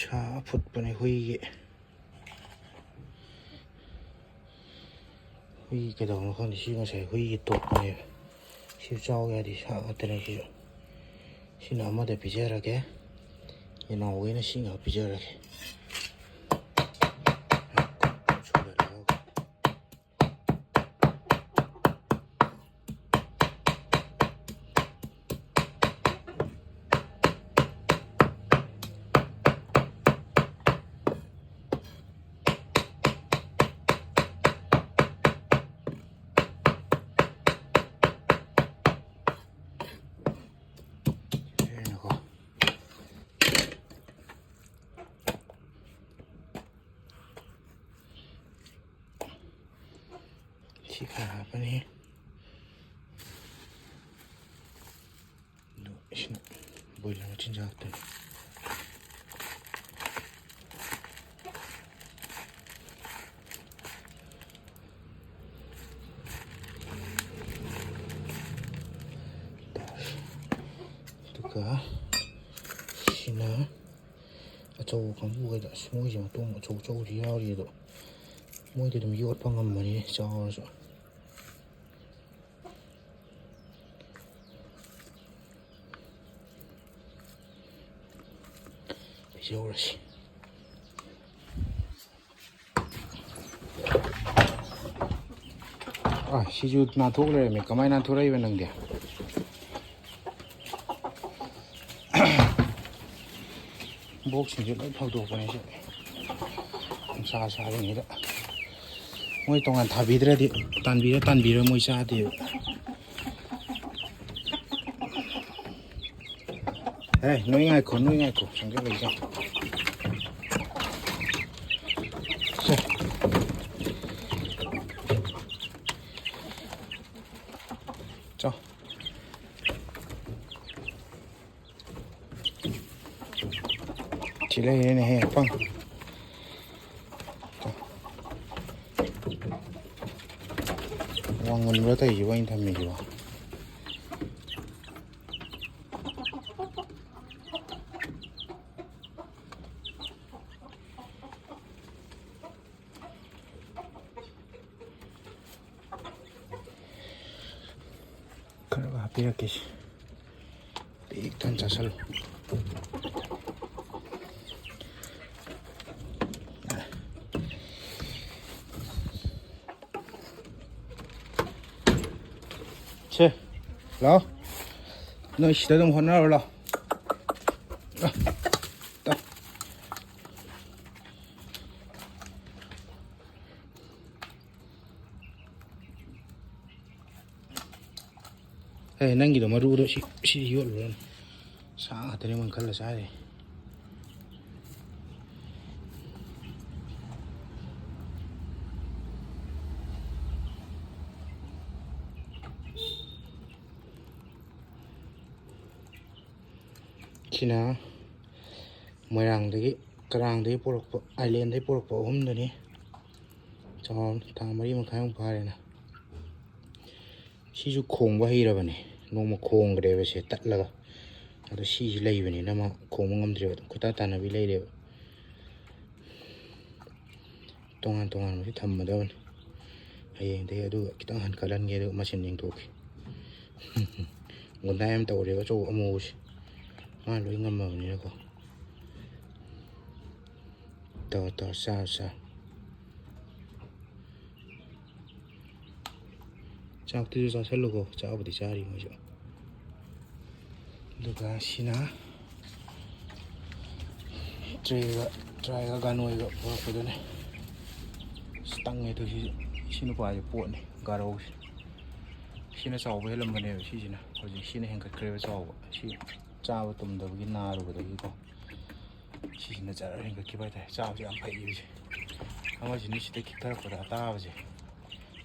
ꯁꯥ ꯑꯐꯨꯠꯄꯅꯦ ꯍꯨꯏꯒꯤ ꯍꯨꯏ ꯀꯩꯗꯧꯅꯣ ꯈꯪꯗꯦ ꯁꯤ ꯉꯁꯥꯏ ꯍꯨꯏꯒꯤ ꯇꯣꯠꯄꯅꯦꯕ ꯁꯤ ꯆꯥꯎ ꯌꯥꯗꯦ ꯁꯥ ꯉꯥꯛꯇꯅꯦ ꯁꯤꯁꯨ ꯁꯤꯅ ꯑꯃꯗ ꯄꯤꯖꯔꯒꯦ ꯌꯦꯅꯥꯎꯒꯩꯅ ꯁꯤ ꯉꯥꯛ ꯄꯤꯖꯔꯒꯦ ꯁꯤ ꯈꯔ ꯍꯥꯞꯄꯅꯤ ꯑꯗꯨ ꯁꯤꯅ ꯕꯣꯏꯂꯔ ꯃꯆꯤꯟꯖꯥꯛꯇꯅꯤ ꯑꯗꯨꯒ ꯁꯤꯅ ꯑꯆꯧꯕ ꯀꯥꯡꯕꯨꯈꯩꯗ ꯃꯣꯏꯁꯦ ꯃꯇꯣꯡ ꯑꯆꯧ ꯑꯆꯧꯕꯁꯨ ꯌꯥꯎꯔꯤ ꯑꯗꯣ ꯃꯣꯏꯗꯤ ꯑꯗꯨꯝ ꯌꯣꯠꯄ ꯉꯝꯕꯅꯤ ꯆꯥꯎꯔꯁꯨ ꯄꯤꯖꯧꯔꯁꯤ ꯁꯤꯁꯨ ꯅꯥꯟꯊꯣꯛ ꯂꯩꯔꯝꯃꯦ ꯀꯃꯥꯏꯅ ꯅꯥꯟꯊꯣꯔꯛꯏꯕ ꯅꯪꯗꯤ ꯕꯣꯛꯁꯤꯡꯁꯨ ꯂꯣꯏ ꯐꯧꯗꯣꯛꯄꯅꯦ ꯁꯤ ꯅꯨꯡꯁꯥ ꯁꯥꯔꯤꯉꯩꯗ ꯃꯣꯏ ꯇꯣꯉꯥꯟ ꯊꯥꯕꯤꯗ꯭ꯔꯗꯤ ꯇꯥꯟꯕꯤꯔ ꯃꯣꯏ ꯆꯥꯗꯦꯕ ꯅꯣꯏ ꯉꯥꯏꯈꯣ ꯆꯪꯁꯤꯜꯂꯛꯏꯁꯦ ꯆꯥꯎ ꯁꯤ ꯂꯩꯔꯦꯅꯦꯍꯦ ꯄꯪ ꯋꯥꯡꯃꯟꯕ꯭ꯔꯥ ꯇꯧꯔꯤꯁꯤꯕꯣ ꯑꯩꯅ ꯊꯝꯃꯤꯁꯤꯕꯣ ꯈꯔꯒ ꯍꯥꯞꯄꯤꯔꯛꯀꯦꯁꯤ ꯄꯤꯛ ꯊꯟ ꯆꯥꯁꯜꯂꯨ ꯁꯦ ꯂꯥꯛꯑꯣ ꯅꯣꯏ ꯁꯤꯗ ꯑꯗꯨꯝ ꯍꯣꯠꯅꯔꯣ ꯂꯥꯛꯑꯣ ꯅꯪꯒꯤꯗꯣ ꯃꯔꯨꯗꯣ ꯁꯤ ꯌꯣꯠꯂꯨꯔꯅꯤ ꯁꯥ ꯉꯥꯛꯇꯅꯦ ꯃꯣꯏ ꯈꯜꯂ ꯆꯥꯔꯤ ꯁꯤꯅ ꯃꯣꯏꯔꯥꯡꯗꯒꯤ ꯀꯔꯥꯡꯗꯒꯤ ꯄꯣꯔꯛꯄ ꯑꯥꯏꯂꯦꯟꯗꯒꯤ ꯄꯣꯔꯛꯄ ꯑꯍꯨꯝꯗꯨꯅꯤ ꯆꯥꯎꯔꯅꯤ ꯊꯥ 3 ꯃꯈꯥꯏꯃꯨꯛ ꯐꯥꯔꯦꯅ ꯁꯤꯁꯨ ꯈꯣꯡꯕ ꯍꯩꯔꯕꯅꯤ ꯅꯣꯡꯃ ꯈꯣꯡꯈ꯭ꯔꯦꯕ ꯁꯦ ꯇꯠꯂꯒ ꯑꯗꯣ ꯁꯤꯁꯤ ꯂꯩꯕꯅꯤꯅ ꯃꯥ ꯈꯣꯡꯕ ꯉꯝꯗ꯭ꯔꯦꯕ ꯑꯗꯨꯝ ꯈꯨꯇꯥ ꯇꯥꯟꯅꯕꯤ ꯂꯩꯔꯦꯕ ꯇꯣꯉꯥꯟ ꯇꯣꯉꯥꯟꯕꯁꯤ ꯊꯝꯃꯗꯕꯅꯤ ꯍꯌꯦꯡꯗꯒꯤ ꯑꯗꯨꯒ ꯈꯤꯇꯪ ꯍꯟꯀꯠꯍꯟꯒꯦ ꯑꯗꯨꯒ ꯃꯆꯤꯟ ꯌꯦꯡꯊꯣꯛꯈꯤ ꯒꯨꯟꯗꯥꯏ ꯌꯥꯝ ꯇꯧꯔꯦꯕ ꯑꯆꯧꯕ ꯑꯃꯨꯕꯁꯤ ꯃꯥ ꯂꯣꯏ ꯉꯝꯃꯕꯅꯤꯅꯀꯣ ꯇꯧꯔ ꯆꯥ ꯆꯥꯛꯇꯨꯁꯨ ꯆꯥꯁꯜꯂꯨꯀꯣ ꯆꯥꯕꯨꯗꯤ ꯆꯥꯔꯤ ꯃꯣꯏꯁꯨ ꯑꯗꯨꯒ ꯁꯤꯅ ꯇ꯭ꯔꯥꯏꯒ ꯒꯥꯅꯣꯏꯒ ꯄꯨꯔꯛꯄꯗꯨꯅꯦ ꯇꯪꯉꯦ ꯑꯗꯨ ꯁꯤ ꯅꯨꯄꯥꯁꯦ ꯄꯣꯠꯅꯤ ꯒꯥꯔꯧꯁꯦ ꯁꯤꯅ ꯆꯥꯎꯕ ꯍꯦꯜꯂꯝꯕꯅꯦꯕ ꯁꯤꯁꯤꯅ ꯍꯧꯖꯤꯛ ꯁꯤꯅ ꯍꯦꯟꯒꯠꯈ꯭ꯔꯦꯕ ꯆꯥꯎꯕ ꯁꯤ ꯆꯥꯕ ꯇꯨꯝꯗꯕꯒꯤ ꯅꯥꯔꯨꯕꯗꯒꯤꯀꯣ ꯁꯤꯁꯤꯅ ꯖꯔ ꯍꯦꯟꯒꯠꯈꯤꯕ ꯍꯥꯏꯇꯥꯔꯦ ꯆꯥꯕꯁꯦ ꯌꯥꯝ ꯐꯩꯌꯦꯕꯁꯦ ꯑꯃꯁꯤꯅ ꯁꯤꯗ ꯈꯤꯛꯊꯔꯛꯄꯗ ꯑꯇꯥꯕꯁꯦ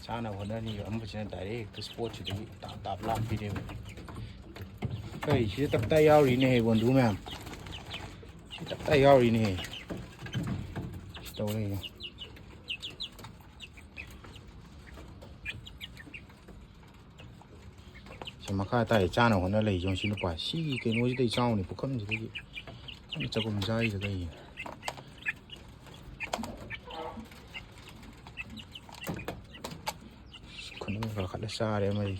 ꯆꯥꯅꯕ ꯍꯣꯠꯅꯅꯤꯕ ꯑꯃꯁꯤꯅ ꯗꯥꯏꯔꯦꯛ ꯍꯦꯛꯇ ꯁ꯭ꯄꯣꯠꯁꯤꯗꯒꯤ ꯇꯥꯞ ꯂꯥꯛꯄꯤꯅꯦꯕ ꯁꯤꯗ ꯇꯞꯇꯥꯏ ꯌꯥꯎꯔꯤꯅꯦꯍꯦ ꯕꯣꯟꯙꯨ ꯃꯌꯥꯝ ꯁꯤ ꯇꯞꯇꯥꯏ ꯌꯥꯎꯔꯤꯅꯦꯍꯦ ꯁꯤ ꯇꯧ ꯂꯩꯅꯦ ꯃꯈꯥ ꯇꯥꯏ ꯆꯥꯅ ꯍꯣꯠꯅ ꯂꯩꯖꯣ ꯁꯤ ꯅꯨꯄꯥ ꯁꯤꯒꯤ ꯀꯩꯅꯣꯁꯤꯗꯩ ꯆꯥꯎꯅꯤ ꯄꯨꯈꯝꯁꯤꯗꯒꯤ ꯆꯒꯨꯝ ꯆꯥꯔꯤꯁꯦ ꯀꯩꯒꯤꯅꯣ ꯈꯟꯅ ꯀꯥꯈꯠꯂ ꯆꯥꯔꯦ ꯑꯃꯗꯤ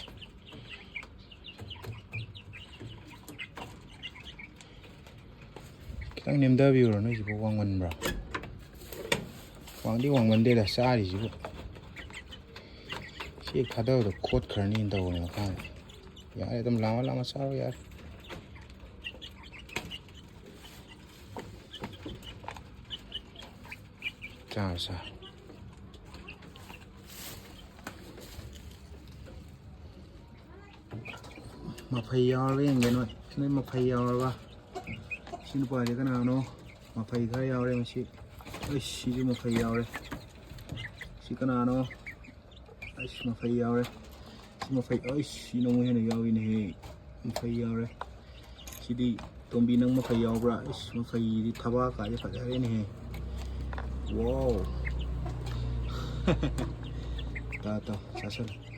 ꯈꯤꯇꯪ ꯅꯦꯝꯊꯕꯤꯌꯨꯔꯣ ꯅꯣꯏꯁꯤꯕꯨ ꯋꯥꯡꯃꯟꯕ꯭ꯔꯥ ꯋꯥꯡꯗꯤ ꯋꯥꯡꯃꯟꯗꯦꯗ ꯆꯥꯔꯤꯁꯤꯕꯨ ꯁꯤ ꯍꯦꯛ ꯊꯥꯗꯕꯗ ꯈꯣꯠꯈ꯭ꯔꯅꯤꯅ ꯇꯧꯕꯅꯦ ꯃꯈꯥꯗ ꯌꯥꯔꯦ ꯑꯗꯨꯝ ꯂꯥꯝꯃ ꯂꯥꯝꯃ ꯆꯥꯔꯣ ꯌꯥꯔꯦ ꯆꯥꯔ ꯃꯐꯩ ꯌꯥꯎꯔꯒ ꯌꯦꯡꯒꯦ ꯅꯣꯏ ꯃꯐꯩ ꯌꯥꯎꯔꯕ ꯁꯤ ꯅꯨꯄꯥꯁꯦ ꯀꯅꯥꯅꯣ ꯃꯐꯩ ꯈꯔ ꯌꯥꯎꯔꯦ ꯃꯁꯤ ꯑꯩꯁ ꯁꯤꯁꯨ ꯃꯐꯩ ꯌꯥꯎꯔꯦ ꯁꯤ ꯀꯅꯥꯅꯣ ꯑꯩꯁ ꯃꯐꯩ ꯌꯥꯎꯔꯦ ꯁꯤ ꯃꯐꯩ ꯑꯩꯁ ꯁꯤ ꯅꯣꯡꯃ ꯍꯦꯟꯅ ꯌꯥꯎꯏꯅꯦꯍꯦ ꯃꯐꯩ ꯌꯥꯎꯔꯦ ꯁꯤꯗꯤ ꯇꯣꯝꯕꯤ ꯅꯪ ꯃꯐꯩ ꯌꯥꯎꯕ꯭ꯔꯥ ꯑꯩꯁ ꯃꯐꯩꯗꯤ ꯊꯕꯥꯛꯀꯥꯁꯦ ꯐꯖꯔꯦꯅꯦꯍꯦ ꯋꯥꯎ ꯇꯥ ꯆꯥꯁꯜꯂꯨ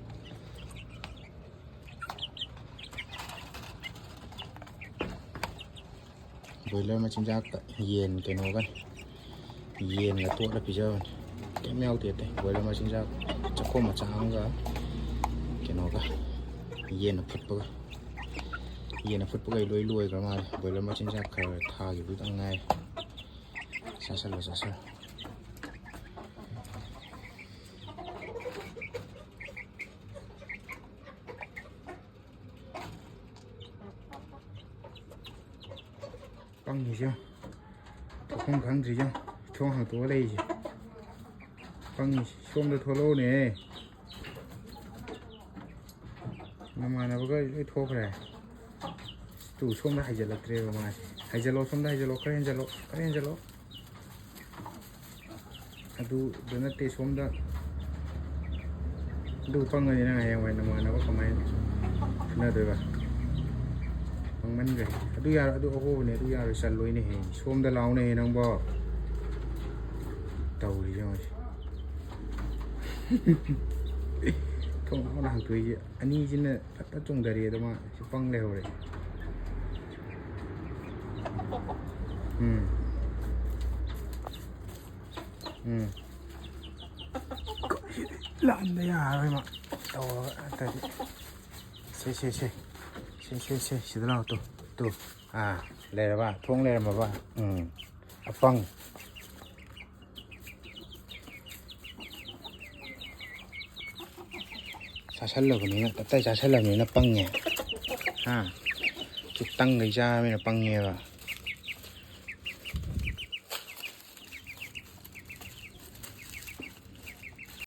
ꯕꯣꯏꯂꯔ ꯃꯆꯤꯟꯖꯥꯛꯀ ꯌꯦꯟ ꯀꯩꯅꯣꯒ ꯌꯦꯟꯒ ꯇꯣꯠꯂ ꯄꯤꯖꯕꯅꯤ ꯀꯩꯝ ꯌꯥꯎꯗꯦ ꯑꯇꯩ ꯕꯣꯏꯂꯔ ꯃꯆꯤꯟꯖꯥꯛ ꯆꯈꯣꯝ ꯃꯆꯥ ꯑꯃꯒ ꯀꯩꯅꯣꯒ ꯌꯦꯟꯅ ꯐꯨꯠꯄꯒ ꯂꯣꯏ ꯂꯣꯏꯈ꯭ꯔ ꯃꯥꯜꯂꯦ ꯕꯣꯏꯂꯔ ꯃꯆꯤꯟꯖꯥꯛ ꯈꯔ ꯊꯥꯈꯤꯕꯗꯨꯗꯪ ꯉꯥꯏꯔꯦ ꯆꯥꯁꯜꯂꯣ ꯄꯪꯉꯤꯁꯦ ꯊꯣꯛꯐꯝ ꯈꯪꯗ꯭ꯔꯤꯁꯦ ꯊꯣꯡ ꯍꯥꯡꯇꯣꯛꯑ ꯂꯩꯔꯤꯁꯦ ꯄꯪꯉꯤꯁꯦ ꯁꯣꯝꯗ ꯊꯣꯛꯂꯛꯎꯅꯦ ꯅꯃꯥꯟꯅꯕꯒ ꯂꯣꯏ ꯊꯣꯛꯈ꯭ꯔꯦ ꯇꯨ ꯁꯣꯝꯗ ꯍꯩꯖꯤꯜꯂꯛꯇ꯭ꯔꯦꯕ ꯃꯥꯁꯦ ꯍꯩꯖꯜꯂꯣ ꯁꯣꯝꯗ ꯍꯩꯖꯜꯂꯣꯈꯔ ꯍꯦꯟꯖꯜꯂꯣ ꯑꯗꯨꯗ ꯅꯠꯇꯦ ꯁꯣꯝꯗ ꯑꯗꯨ ꯄꯪꯉꯅꯤ ꯅꯪ ꯍꯌꯦꯡꯋꯥꯏ ꯅꯃꯥꯟꯅꯕ ꯀꯃꯥꯏꯅ ꯐꯨꯅꯗꯣꯏꯕ ꯄꯪꯃꯟꯈ꯭ꯔꯦ ꯑꯗꯨ ꯌꯥꯔꯣꯏ ꯑꯗꯨ ꯑꯍꯣꯕꯅꯦ ꯑꯗꯨ ꯌꯥꯔꯣꯏ ꯆꯜꯂꯣꯏꯅꯦꯍꯦ ꯁꯣꯝꯗ ꯂꯥꯎꯅꯦꯍꯦ ꯅꯪꯕꯣ ꯇꯧꯔꯤꯁꯦ ꯃꯣꯏꯁꯦ ꯊꯣꯡ ꯂꯥꯎꯅ ꯍꯥꯡꯇꯣꯛꯏꯁꯦ ꯑꯅꯤꯁꯤꯅ ꯐꯠꯇ ꯆꯣꯡꯊꯔꯦ ꯑꯗꯣ ꯃꯥ ꯁꯤ ꯄꯪ ꯂꯩꯍꯧꯔꯦ ꯂꯥꯟꯕ ꯌꯥꯔꯣꯏ ꯃꯥ ꯇꯧꯔꯒ ꯅꯠꯇ꯭ꯔꯗꯤ ꯁꯦ ꯁꯤꯗ ꯂꯥꯛꯑꯣ ꯇꯨ ꯂꯩꯔꯕ ꯊꯣꯡ ꯂꯩꯔꯝꯃꯕ ꯑꯄꯪ ꯆꯥꯁꯜꯂꯕꯅꯤꯅ ꯇꯞꯇꯥꯏ ꯆꯥꯁꯜꯂꯕꯅꯤꯅ ꯄꯪꯉꯦ ꯈꯤꯇꯪꯗꯩ ꯆꯥꯔꯕꯅꯤꯅ ꯄꯪꯉꯦꯕ